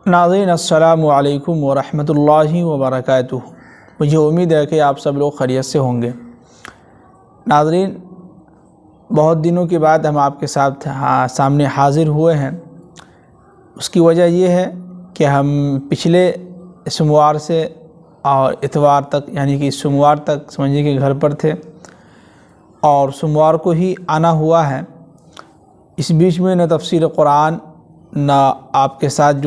ناظرین السلام علیکم ورحمۃ اللہ وبرکاتہ۔ مجھے امید ہے کہ آپ سب لوگ خیریت سے ہوں گے۔ ناظرین، بہت دنوں کے بعد ہم آپ کے سامنے حاضر ہوئے ہیں۔ اس کی وجہ یہ ہے کہ ہم پچھلے سوموار سے اور اتوار تک، یعنی کہ سوموار تک سمجھیے کہ گھر پر تھے اور سوموار کو ہی آنا ہوا ہے۔ اس بیچ میں نہ تفسیر قرآن نہ آپ کے ساتھ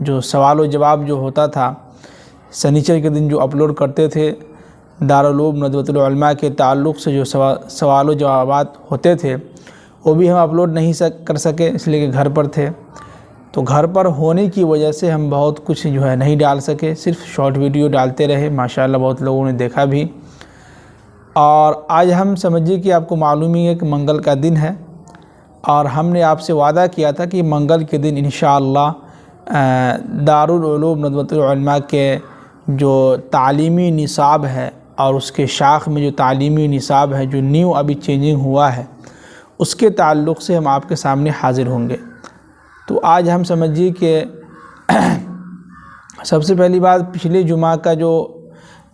جو سوال و جواب جو ہوتا تھا سنیچر کے دن جو اپلوڈ کرتے تھے دارالعلوم ندوۃ العلماء کے تعلق سے، جو سوال و جوابات ہوتے تھے وہ بھی ہم اپلوڈ نہیں کر سکے، اس لیے کہ گھر پر تھے۔ تو گھر پر ہونے کی وجہ سے ہم بہت کچھ نہیں ڈال سکے، صرف شارٹ ویڈیو ڈالتے رہے۔ ماشاءاللہ بہت لوگوں نے دیکھا بھی۔ اور آج ہم سمجھیے کہ آپ کو معلوم ہی ہے کہ منگل کا دن ہے، اور ہم نے آپ سے وعدہ کیا تھا کہ منگل کے دن انشاءاللہ دارالعلوم ندوۃ العلماء کے جو تعلیمی نصاب ہے اور اس کے شاخ میں جو تعلیمی نصاب ہے جو نیو ابھی چینجنگ ہوا ہے، اس کے تعلق سے ہم آپ کے سامنے حاضر ہوں گے۔ تو آج ہم سمجھیے کہ سب سے پہلی بات، پچھلے جمعہ کا جو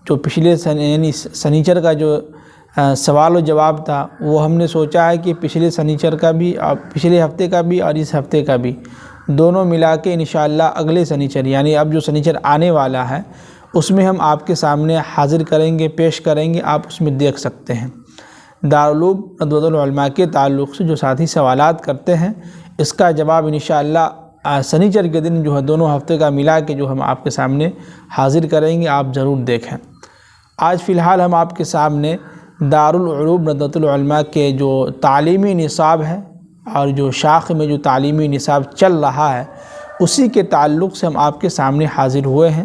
پچھلے یعنی سنیچر کا جو سوال و جواب تھا، وہ ہم نے سوچا ہے کہ پچھلے سنیچر کا بھی اور پچھلے ہفتے کا بھی اور اس ہفتے کا بھی دونوں ملا کے انشاءاللہ اگلے سنیچر، یعنی اب جو سنیچر آنے والا ہے اس میں ہم آپ کے سامنے حاضر کریں گے، پیش کریں گے۔ آپ اس میں دیکھ سکتے ہیں دارالعلوم ندوۃ العلماء کے تعلق سے جو ساتھی سوالات کرتے ہیں، اس کا جواب انشاءاللہ سنیچر کے دن دونوں ہفتے کا ملا کے ہم آپ کے سامنے حاضر کریں گے، آپ ضرور دیکھیں۔ آج فی الحال ہم آپ کے سامنے دارالعلوم ندوۃ العلماء کے جو تعلیمی نصاب ہے اور جو شاخ میں جو تعلیمی نصاب چل رہا ہے اسی کے تعلق سے ہم آپ کے سامنے حاضر ہوئے ہیں۔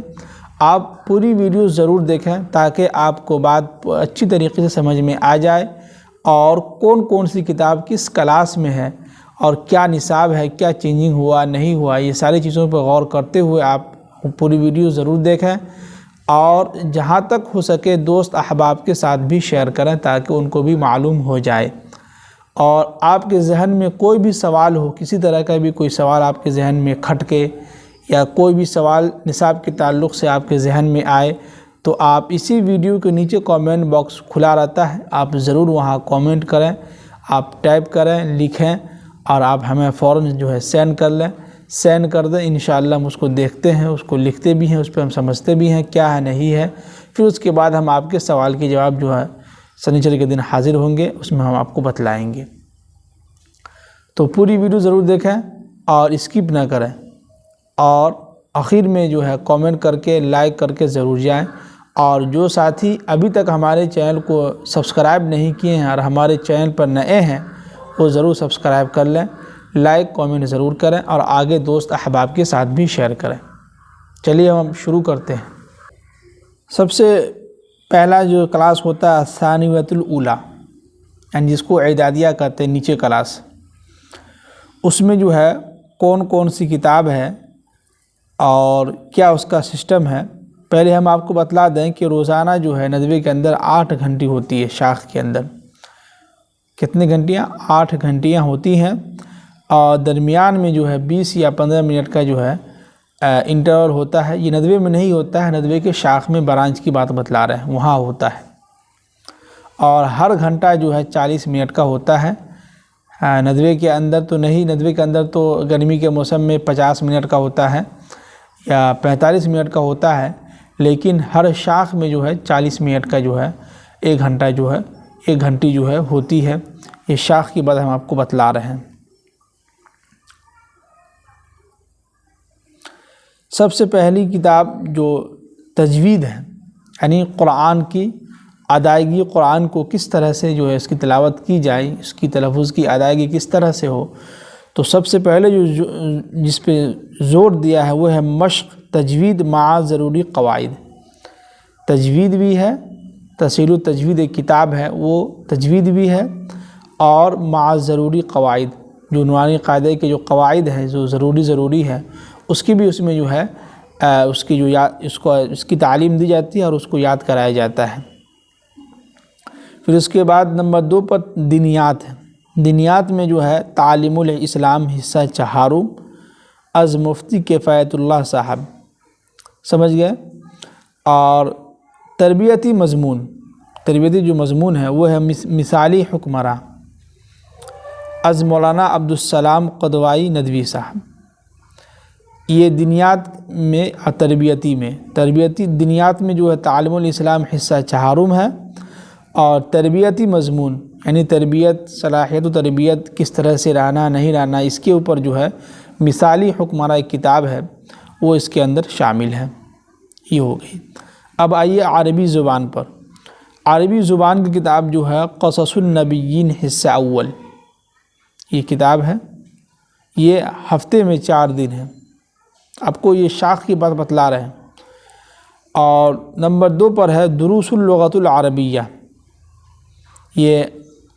آپ پوری ویڈیو ضرور دیکھیں تاکہ آپ کو بات اچھی طریقے سے سمجھ میں آ جائے، اور کون سی کتاب کس کلاس میں ہے اور کیا نصاب ہے، کیا چینجنگ ہوا نہیں ہوا، یہ ساری چیزوں پر غور کرتے ہوئے آپ پوری ویڈیو ضرور دیکھیں، اور جہاں تک ہو سکے دوست احباب کے ساتھ بھی شیئر کریں تاکہ ان کو بھی معلوم ہو جائے۔ اور آپ کے ذہن میں کوئی بھی سوال ہو، کسی طرح کا بھی کوئی سوال آپ کے ذہن میں کھٹکے، یا کوئی بھی سوال نصاب کے تعلق سے آپ کے ذہن میں آئے، تو آپ اسی ویڈیو کے نیچے کامنٹ باکس کھلا رہتا ہے، آپ ضرور وہاں کامنٹ کریں، آپ ٹائپ کریں، لکھیں، اور آپ ہمیں فوراً سینڈ کر لیں، سینڈ کر دیں۔ انشاءاللہ ہم اس کو دیکھتے ہیں، اس کو لکھتے بھی ہیں، اس پہ ہم سمجھتے بھی ہیں کیا ہے نہیں ہے، پھر اس کے بعد ہم آپ کے سوال کے جواب سنیچر کے دن حاضر ہوں گے، اس میں ہم آپ کو بتلائیں گے۔ تو پوری ویڈیو ضرور دیکھیں اور اسکپ نہ کریں، اور آخر میں کامنٹ کر کے لائک کر کے ضرور جائیں۔ اور جو ساتھی ابھی تک ہمارے چینل کو سبسکرائب نہیں کیے ہیں اور ہمارے چینل پر نئے ہیں، وہ ضرور سبسکرائب کر لیں، لائک کامنٹ ضرور کریں، اور آگے دوست احباب کے ساتھ بھی شیئر کریں۔ چلیے ہم شروع کرتے ہیں۔ سب سے پہلا جو کلاس ہوتا ہے ثانویۃ الاولیٰ، یعنی جس کو اعدادیہ کہتے ہیں، نیچے کلاس، اس میں کون سی کتاب ہے اور کیا اس کا سسٹم ہے۔ پہلے ہم آپ کو بتلا دیں کہ روزانہ ندوے کے اندر 8 گھنٹی ہوتی ہے، شاخ کے اندر کتنے گھنٹیاں؟ 8 گھنٹیاں ہوتی ہیں، اور درمیان میں 20 یا 15 منٹ کا انٹرول ہوتا ہے۔ یہ ندوے میں نہیں ہوتا ہے، ندوے کے شاخ میں برانچ کی بات بتلا رہے ہیں، وہاں ہوتا ہے، اور ہر گھنٹہ 40 منٹ کا ہوتا ہے۔ ندوے کے اندر تو نہیں، ندوے کے اندر تو گرمی کے موسم میں 50 منٹ کا ہوتا ہے یا 45 منٹ کا ہوتا ہے، لیکن ہر شاخ میں 40 منٹ کا ایک گھنٹہ ایک گھنٹی ہوتی ہے۔ یہ شاخ کی بات ہم آپ کو بتلا رہے ہیں۔ سب سے پہلی کتاب جو تجوید ہے، یعنی قرآن کی ادائیگی، قرآن کو کس طرح سے اس کی تلاوت کی جائے، اس کی تلفظ کی ادائیگی کس طرح سے ہو، تو سب سے پہلے جس پہ زور دیا ہے وہ ہے مشق تجوید مع ضروری قواعد۔ تجوید بھی ہے، تسہیل التجوید ایک کتاب ہے، وہ تجوید بھی ہے، اور مع ضروری قواعد، جو نورانی قاعدے کے جو قواعد ہیں جو ضروری ہے، اس کی بھی اس میں اس کی تعلیم دی جاتی ہے اور اس کو یاد کرایا جاتا ہے۔ پھر اس کے بعد نمبر 2 پر دینیات ہے۔ دینیات میں تعلیم الاسلام حصہ 4، از مفتی کفایت اللہ صاحب، سمجھ گئے. اور تربیتی مضمون، تربیتی جو مضمون ہے وہ ہے مثالی حکمراں از مولانا عبدالسلام قدوائی ندوی صاحب. یہ دنیات میں اور تربیتی دنیات میں جو ہے تعلیم الاسلام حصہ چہارم ہے، اور تربیتی مضمون یعنی تربیت، صلاحیت و تربیت کس طرح سے رہنا نہیں رہنا، اس کے اوپر جو ہے مثالی حکمراں ایک کتاب ہے وہ اس کے اندر شامل ہے. یہ ہو گئی. اب آئیے عربی زبان پر. عربی زبان کی کتاب جو ہے قصص النبیین حصہ اول، یہ کتاب ہے. یہ ہفتے میں 4 دن ہے. آپ کو یہ شاخ کی بات بتلا رہے ہیں. اور نمبر 2 پر ہے دروس اللغۃ العربیہ. یہ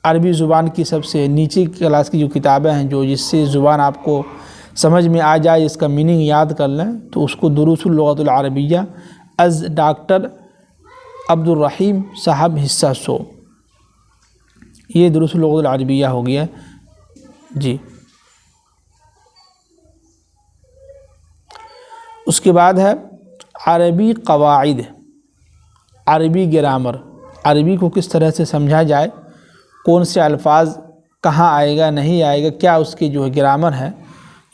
عربی زبان کی سب سے نیچی کلاس کی جو کتابیں ہیں، جو جس سے زبان آپ کو سمجھ میں آ جائے، اس کا میننگ یاد کر لیں، تو اس کو دروس اللغۃ العربیہ از ڈاکٹر عبد الرحیم صاحب حصہ 100. یہ دروس اللغۃ العربیہ ہو گیا جی. اس کے بعد ہے عربی قواعد، عربی گرامر، عربی کو کس طرح سے سمجھا جائے، کون سے الفاظ کہاں آئے گا نہیں آئے گا، کیا اس کے جو ہے گرامر ہے،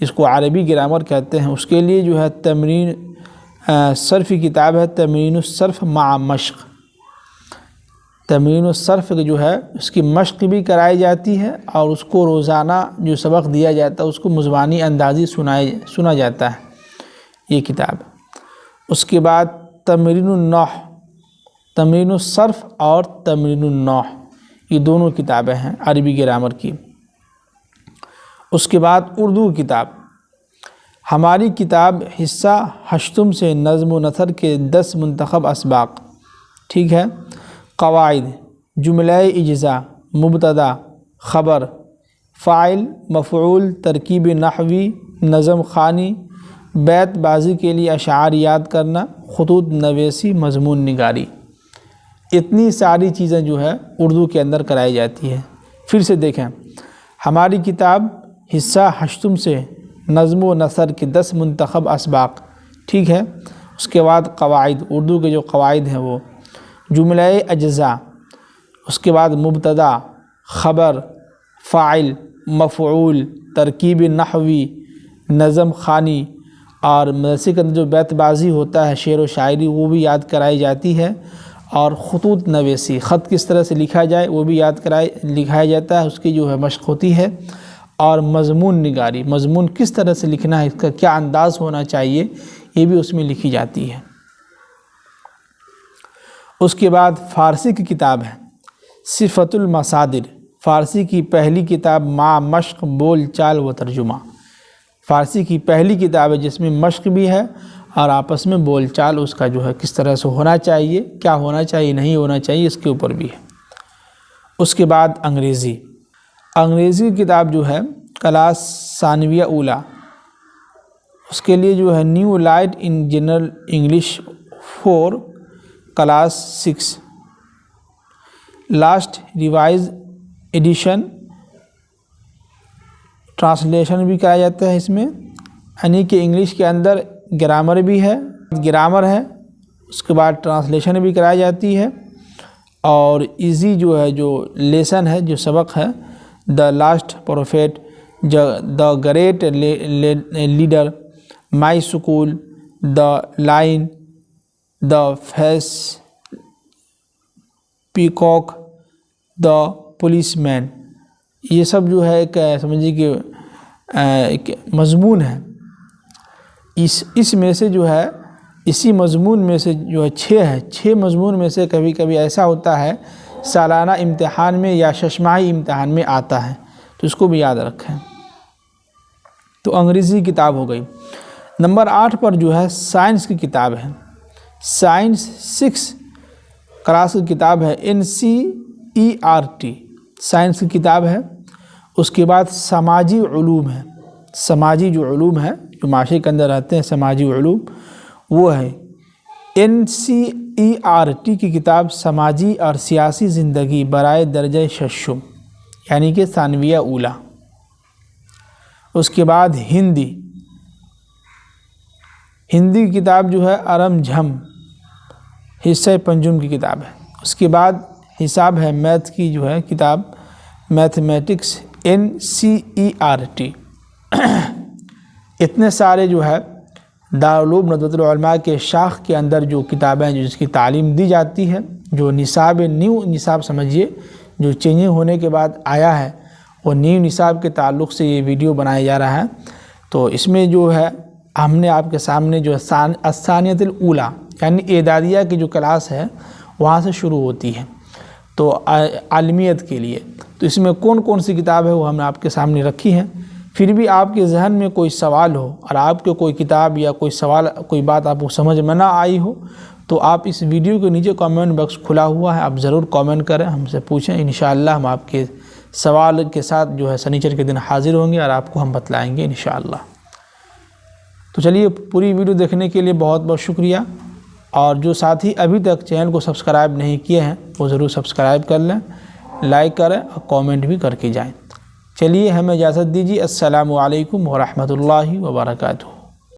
اس کو عربی گرامر کہتے ہیں. اس کے لیے جو ہے تمرین صرف کی کتاب ہے تمرین الصرف مع مشق. تمرین الصرف جو ہے اس کی مشق بھی کرائی جاتی ہے، اور اس کو روزانہ جو سبق دیا جاتا ہے اس کو مزبانی اندازی سنا جاتا ہے، یہ کتاب. اس کے بعد تمرین النحو، تمرین الصرف اور تمرین النحو، یہ دونوں کتابیں ہیں عربی گرامر کی. اس کے بعد اردو کتاب، ہماری کتاب حصہ 8 سے نظم و نثر کے 10 منتخب اسباق. ٹھیک ہے. قواعد، جملہ اجزا، مبتدا، خبر، فاعل، مفعول، ترکیب نحوی، نظم خوانی، بیت بازی کے لیے اشعار یاد کرنا، خطوط نویسی، مضمون نگاری. اتنی ساری چیزیں جو ہے اردو کے اندر کرائی جاتی ہے. پھر سے دیکھیں، ہماری کتاب حصہ 8 سے نظم و نثر کے 10 منتخب اسباق. ٹھیک ہے. اس کے بعد قواعد، اردو کے جو قواعد ہیں وہ، جملہ اجزا، اس کے بعد مبتدا، خبر، فاعل، مفعول، ترکیب نحوی، نظم خوانی، اور مدرسے کے اندر جو بیت بازی ہوتا ہے، شعر و شاعری، وہ بھی یاد کرائی جاتی ہے. اور خطوط نویسی، خط کس طرح سے لکھا جائے وہ بھی لکھایا جاتا ہے، اس کی جو ہے مشق ہوتی ہے. اور مضمون نگاری، مضمون کس طرح سے لکھنا ہے، اس کا کیا انداز ہونا چاہیے، یہ بھی اس میں لکھی جاتی ہے. اس کے بعد فارسی کی کتاب ہے صفت المصادر، فارسی کی پہلی کتاب مع مشق، بول چال و ترجمہ. فارسی کی پہلی کتاب ہے جس میں مشق بھی ہے اور آپس میں بول چال اس کا جو ہے کس طرح سے ہونا چاہیے، کیا ہونا چاہیے نہیں ہونا چاہیے، اس کے اوپر بھی ہے. اس کے بعد انگریزی، انگریزی کی کتاب جو ہے کلاس ثانویہ اولا، اس کے لیے جو ہے new light in general English for class 6، last revise edition, translation بھی کرایا جاتا ہے اس میں، یعنی کہ انگلش کے اندر گرامر بھی ہے، اس کے بعد ٹرانسلیشن بھی کرائی جاتی ہے. اور ایزی جو ہے جو لیسن ہے، جو سبق ہے، the last prophet, the great leader, my school, the lion, the face, peacock, the policeman. یہ سب جو ہے ایک سمجھیے کہ ایک مضمون ہے. اس میں سے جو ہے اسی مضمون میں سے جو ہے 6 مضمون میں سے کبھی کبھی ایسا ہوتا ہے سالانہ امتحان میں یا ششماہی امتحان میں آتا ہے، تو اس کو بھی یاد رکھیں. تو انگریزی کتاب ہو گئی. نمبر 8 پر جو ہے سائنس کی کتاب ہے، سائنس 6 کلاس کی کتاب ہے NCERT، سائنس کی کتاب ہے. اس کے بعد سماجی علوم ہے، سماجی جو علوم ہے جو معاشرے کے اندر رہتے ہیں، سماجی علوم، وہ ہے NCERT کی کتاب سماجی اور سیاسی زندگی برائے درجہ ششم، یعنی کہ ثانویہ اولا. اس کے بعد ہندی، ہندی کی کتاب جو ہے ارم جھم حصہ پنجم کی کتاب ہے۔ اس کے بعد حساب ہے میتھ کی جو ہے کتاب میتھمیٹکس NCERT۔ اتنے سارے جو ہے دارالعلوم ندوۃ العلماء کے شاخ کے اندر جو کتابیں جس کی تعلیم دی جاتی ہے، جو نصاب نیو نصاب سمجھیے جو چینجنگ ہونے کے بعد آیا ہے، وہ نیو نصاب کے تعلق سے یہ ویڈیو بنایا جا رہا ہے۔ تو اس میں جو ہے ہم نے آپ کے سامنے جو الثانیۃ الاولیٰ یعنی اعدادیہ کی جو کلاس ہے وہاں سے شروع ہوتی ہے تو عالمیت کے لیے، تو اس میں کون کون سی کتاب ہے وہ ہم نے آپ کے سامنے رکھی ہے۔ پھر بھی آپ کے ذہن میں کوئی سوال ہو اور آپ کے کوئی کتاب یا کوئی سوال کوئی بات آپ کو سمجھ میں نہ آئی ہو تو آپ اس ویڈیو کے نیچے کامنٹ باکس کھلا ہوا ہے، آپ ضرور کامنٹ کریں، ہم سے پوچھیں، انشاءاللہ ہم آپ کے سوال کے ساتھ جو ہے سنیچر کے دن حاضر ہوں گے اور آپ کو ہم بتلائیں گے انشاءاللہ۔ تو چلیے پوری ویڈیو دیکھنے کے لیے بہت بہت شکریہ، اور جو ساتھی ابھی تک چینل کو سبسکرائب نہیں کیے ہیں وہ ضرور سبسکرائب کر لیں، لائک کریں اور کامنٹ بھی کر کے جائیں۔ چلیے ہمیں اجازت دیجیے، السلام علیکم ورحمۃ اللہ وبرکاتہ۔